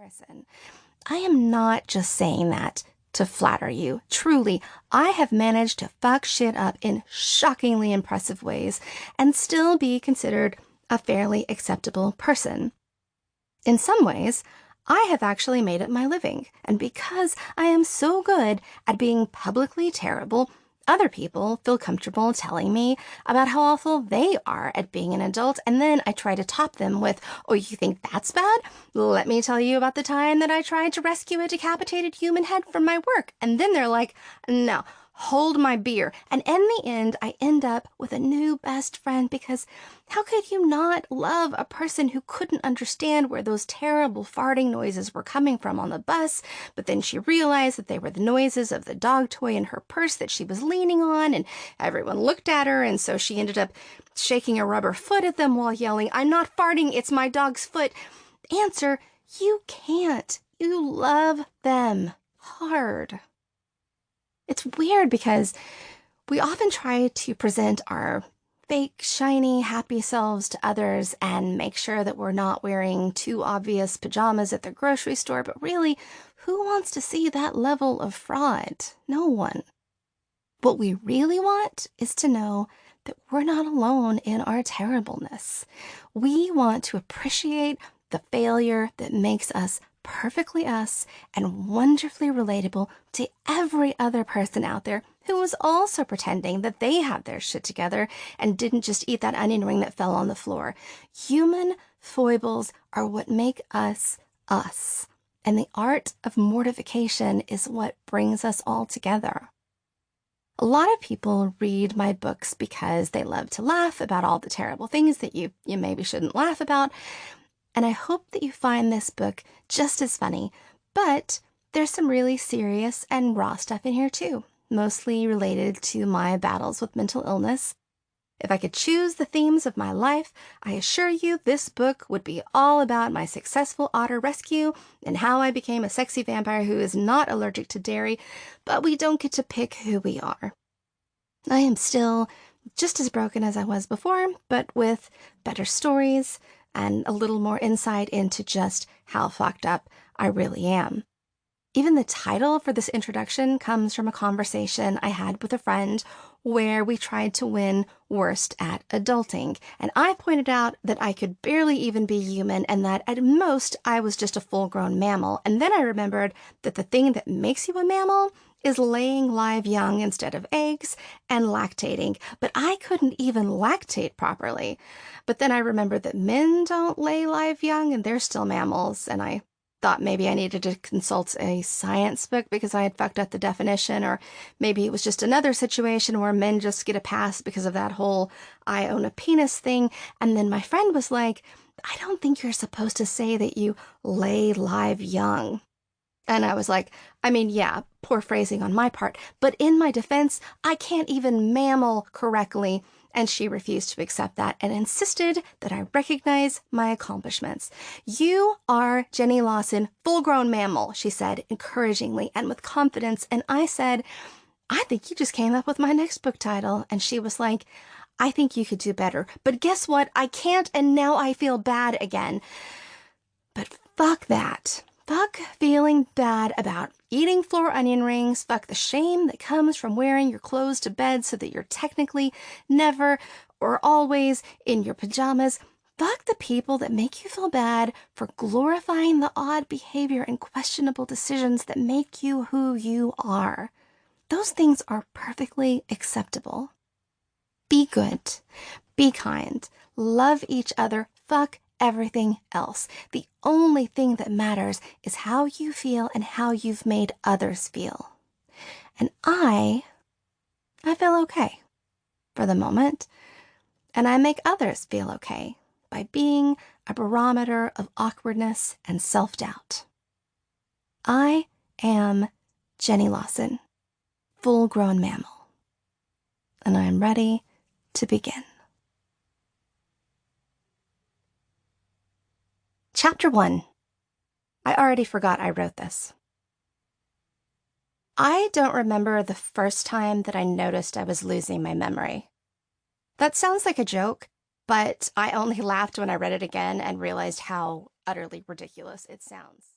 comparison. I am not just saying that to flatter you. Truly, I have managed to fuck shit up in shockingly impressive ways and still be considered a fairly acceptable person. In some ways, I have actually made it my living, and because I am so good at being publicly terrible, other people feel comfortable telling me about how awful they are at being an adult, and then I try to top them with, "Oh, you think that's bad? Let me tell you about the time that I tried to rescue a decapitated human head from my work." And then they're like, "No, hold my beer." And in the end, I end up with a new best friend because how could you not love a person who couldn't understand where those terrible farting noises were coming from on the bus, but then she realized that they were the noises of the dog toy in her purse that she was leaning on, and everyone looked at her, and so she ended up shaking a rubber foot at them while yelling, "I'm not farting, it's my dog's foot." Answer, you can't. You love them hard. It's weird because we often try to present our fake, shiny, happy selves to others and make sure that we're not wearing too obvious pajamas at the grocery store, but really, who wants to see that level of fraud? No one. What we really want is to know that we're not alone in our terribleness. We want to appreciate the failure that makes us perfectly us and wonderfully relatable to every other person out there who was also pretending that they have their shit together and didn't just eat that onion ring that fell on the floor. Human foibles are what make us us, and the art of mortification is what brings us all together. A lot of people read my books because they love to laugh about all the terrible things that you maybe shouldn't laugh about. And I hope that you find this book just as funny, but there's some really serious and raw stuff in here too, mostly related to my battles with mental illness. If I could choose the themes of my life, I assure you this book would be all about my successful otter rescue and how I became a sexy vampire who is not allergic to dairy, but we don't get to pick who we are. I am still just as broken as I was before, but with better stories and a little more insight into just how fucked up I really am. Even the title for this introduction comes from a conversation I had with a friend where we tried to win worst at adulting, and I pointed out that I could barely even be human and that at most I was just a full-grown mammal, and then I remembered that the thing that makes you a mammal is laying live young instead of eggs and lactating, but I couldn't even lactate properly. But then I remembered that men don't lay live young and they're still mammals, and I thought maybe I needed to consult a science book because I had fucked up the definition, or maybe it was just another situation where men just get a pass because of that whole "I own a penis" thing. And then my friend was like, "I don't think you're supposed to say that you lay live young." And I was like, I mean, yeah, poor phrasing on my part, but in my defense, I can't even mammal correctly. And she refused to accept that and insisted that I recognize my accomplishments. "You are Jenny Lawson, full-grown mammal," she said encouragingly and with confidence. And I said, "I think you just came up with my next book title." And she was like, "I think you could do better. But guess what? I can't, and now I feel bad again." But fuck that. Fuck feeling bad about eating floor onion rings. Fuck the shame that comes from wearing your clothes to bed so that you're technically never or always in your pajamas. Fuck the people that make you feel bad for glorifying the odd behavior and questionable decisions that make you who you are. Those things are perfectly acceptable. Be good. Be kind. Love each other. Fuck everything else. The only thing that matters is how you feel and how you've made others feel. And I feel okay for the moment, and I make others feel okay by being a barometer of awkwardness and self-doubt. I am Jenny Lawson, full-grown mammal, and I am ready to begin. Chapter 1. I already forgot I wrote this. I don't remember the first time that I noticed I was losing my memory. That sounds like a joke, but I only laughed when I read it again and realized how utterly ridiculous it sounds.